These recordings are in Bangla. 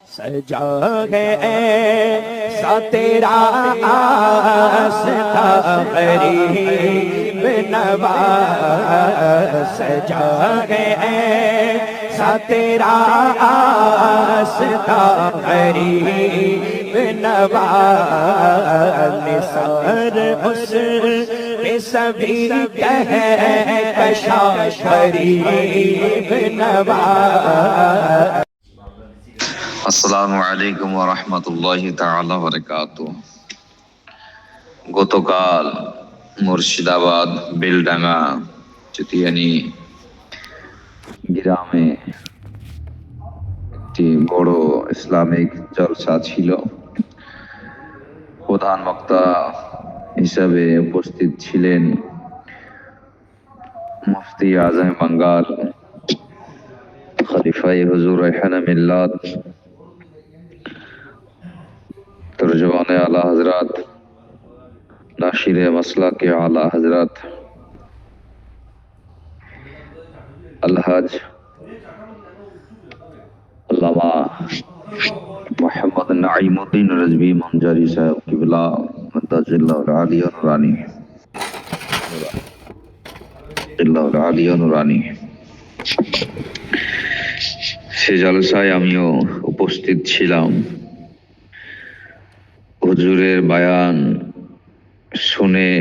सजा है ऐसा तेरा आस्था गरीब नवाज, सजा है ऐसा तेरा आस्था गरीब नवाज, निसार उस पे सभी कहे कशा गरीब नवाज। আসসালামু আলাইকুম ওয়া রাহমাতুল্লাহি তাআলা ওয়া বারাকাতুহু। গতকাল মুর্শিদাবাদ বেলডাঙ্গা চুতিয়ানি গ্রামে একটি বড় ইসলামিক জলসা ছিল। প্রধান বক্তা হিসাবে উপস্থিত ছিলেন মুফতি আজম বাঙ্গাল, খলিফায়ে হুজুর রায়হানে মিল্লাত, তরজমানে আলা হযরত, নাশিরে মাসলাকে আলা হযরত আলহাজ আল্লামা মোহাম্মদ নাঈমউদ্দিন রাজভী মঞ্জারি সাহেব কিবলা মুদাজ্জিল্লাহুল আলিয়া নুরানি, আল্লাহুল আলিয়া নুরানি। সে জলসায় আমিও উপস্থিত ছিলাম। হুজুরের বয়ান শুনে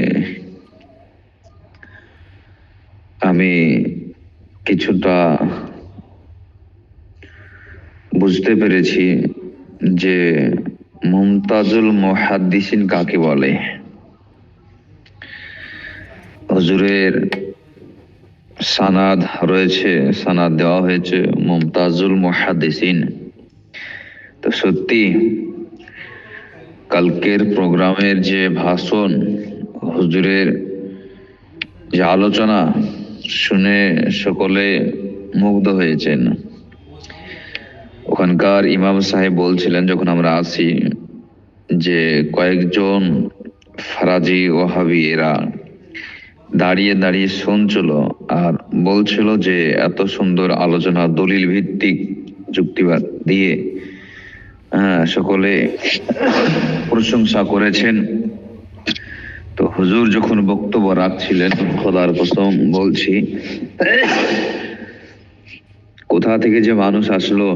আমি কিছুটা বুঝতে পেরেছি যে মুমতাজুল মুহাদ্দিসিন কাকে বলে। হুজুরের সানাদ রয়েছে, সানাদ দেওয়া হয়েছে মুমতাজুল মুহাদ্দিসিন। তো সত্যি কালকের প্রোগ্রামের যে ভাষণ, হুজুরের যে আলোচনা শুনে সকলে মুগ্ধ হয়েছেন। ওখানকার ইমাম সাহেব বলছিলেন যখন আমরা আসি যে কয়েকজন ফারাজি ওয়াহাবি এরা দাঁড়িয়ে দাঁড়িয়ে শুনছিল আর বলছিল যে এত সুন্দর আলোচনা দলিল ভিত্তিক যুক্তিবাদ দিয়ে সকলে প্রশংসা করেছেন। তো হুজুর যখন বক্তব্য রাখছিলেন, খোদার কসম বলছি কোথা থেকে যে মানুষ আসলো,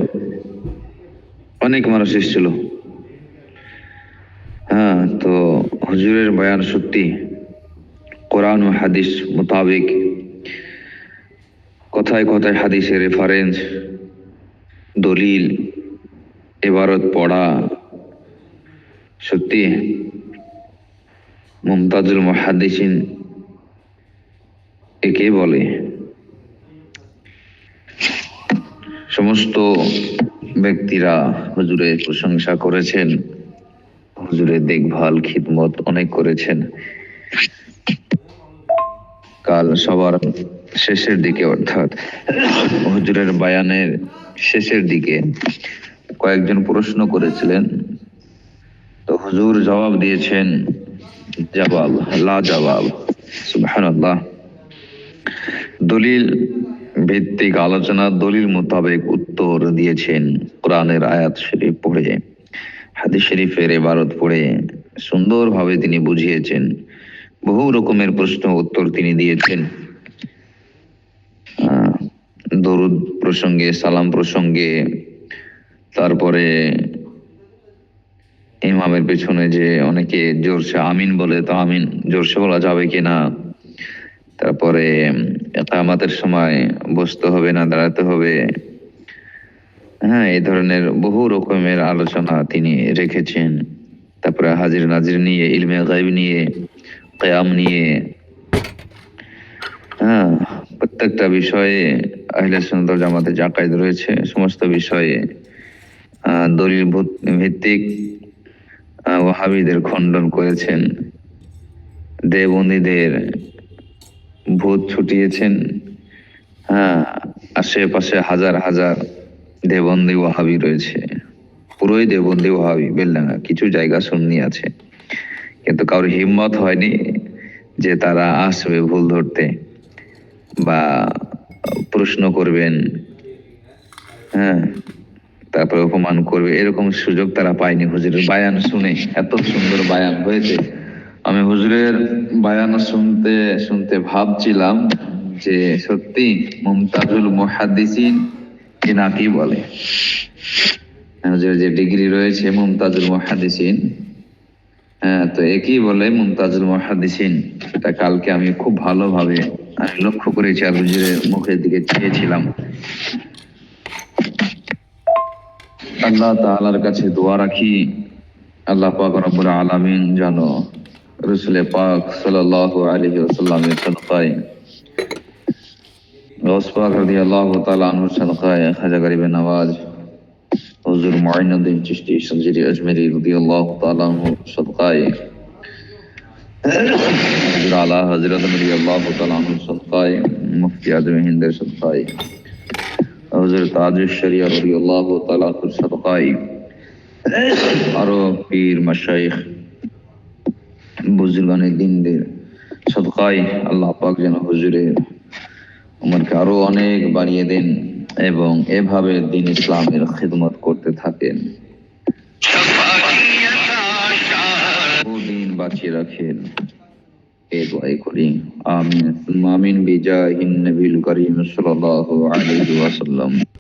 অনেক মানুষ এসেছিল। তো হুজুরের বয়ান সত্যি কোরআন ও হাদিস মোতাবেক, কথায় কথায় হাদিসের রেফারেন্স, দলিল, ইবারত পড়া, সত্যি মুমতাজুল মুহাদ্দিসিন একে বলে। সমস্ত ব্যক্তিরা হুজুরের প্রশংসা করেছেন, হুজুরের দেখভাল খিদমত অনেক করেছেন। কাল সবার শেষের দিকে, অর্থাৎ হুজুরের বয়ানের শেষের দিকে কয়েকজন প্রশ্ন করেছিলেন। তো হুজুর জবাব দিয়েছেন জবাব লা জবাব, সুবহানাল্লাহ। দলিল ভিত্তিক আলোচনা, দলিল মোতাবেক উত্তর দিয়েছেন। কোরআনের আয়াত শরীফ পড়ে, হাদিস শরীফের ইবারত পড়ে সুন্দরভাবে তিনি বুঝিয়েছেন। বহু রকমের প্রশ্ন উত্তর তিনি দিয়েছেন। দরুদ প্রসঙ্গে, সালাম প্রসঙ্গে, তারপরে ইমামের পেছনে যে অনেকে জোরসে আমিন বলে, তো আমিন জোরসে বলা যাবে কিনা, তারপরে ইকামাতের সময় বসতে হবে না দাঁড়াতে হবে, এই ধরনের বহু রকমের আলোচনা তিনি রেখেছেন। তারপরে হাজির নাজির নিয়ে, ইলমে গায়ব নিয়ে, কিয়াম নিয়ে, প্রত্যেকটা বিষয়ে আহলে সুন্নাত ওয়াল জামাতের যে আকায়েদ রয়েছে সমস্ত বিষয়ে দলিল ভিত্তিক ওয়াহাবিদের খণ্ডন করেছেন। দেওবন্দীদের ভূত ছুটিয়েছেন। আশেপাশে হাজার হাজার দেওবন্দি ওয়াহাবি রয়েছে, পুরোই দেওবন্দি ওয়াহাবি বেলডাঙ্গা। কিছু জায়গা সুন্নি আছে, কিন্তু কারোর হিম্মত হয়নি যে তারা আসবে ভুল ধরতে বা প্রশ্ন করবেন। তারপরে অপমান করবে, এরকম সুযোগ তারা পায়নি। হুজুরের বায়ান শুনে এত সুন্দর বায়ান হয়েছে, আমি হুজুরের বায়ান শুনতে শুনতে ভাবছিলাম যে সত্যি মুমতাজুল মুহাদ্দিসিন কি বলে, হুজুরের যে ডিগ্রি রয়েছে মুমতাজুল মুহাদ্দিসিন, হ্যাঁ, তো একই বলে মুমতাজুল মুহাদ্দিসিন। সেটা কালকে আমি খুব ভালোভাবে আমি লক্ষ্য করেছি আর হুজুরের মুখের দিকে চেয়েছিলাম। আল্লাহ তাআলার কাছে দোয়া রাখি, আল্লাহ পাক রব্বুল আলামিন যেন রাসূল পাক সাল্লাল্লাহু আলাইহি ওয়াসাল্লামের সাদকায়, গাউস পাক রাদিয়াল্লাহু তাআলা আনহু সাদকায়, খাজা গরিবে নওয়াজ হুজুর মুঈনুদ্দিন চিশতি সঞ্জিরি আজমেরি রাদিয়াল্লাহু তাআলা আনহু সাদকায়, হুজুর আলা হযরত রাদিয়াল্লাহু তাআলা আনহু সাদকায়, মুফতি আজম হিন্দের সাদকায়, হুজুর তাজুশ শরিয়া রাদিয়াল্লাহু তাআলা আনহু সাদকায়, আরো পীর মাশাইখ বুজুর্গানে দিনদের সদকায় আল্লাহ পাক যেন হুজুরের উমরকে আরো অনেক বাড়িয়ে দেন এবং এভাবে দিন ইসলামের খিদমত করতে থাকেন, দিন বাঁচিয়ে রাখেন, এই দোয়াই করি। আমিন আমিন বিজাহিন নবীল করিম সাল্লাল্লাহু আলাইহি ওয়াসাল্লাম।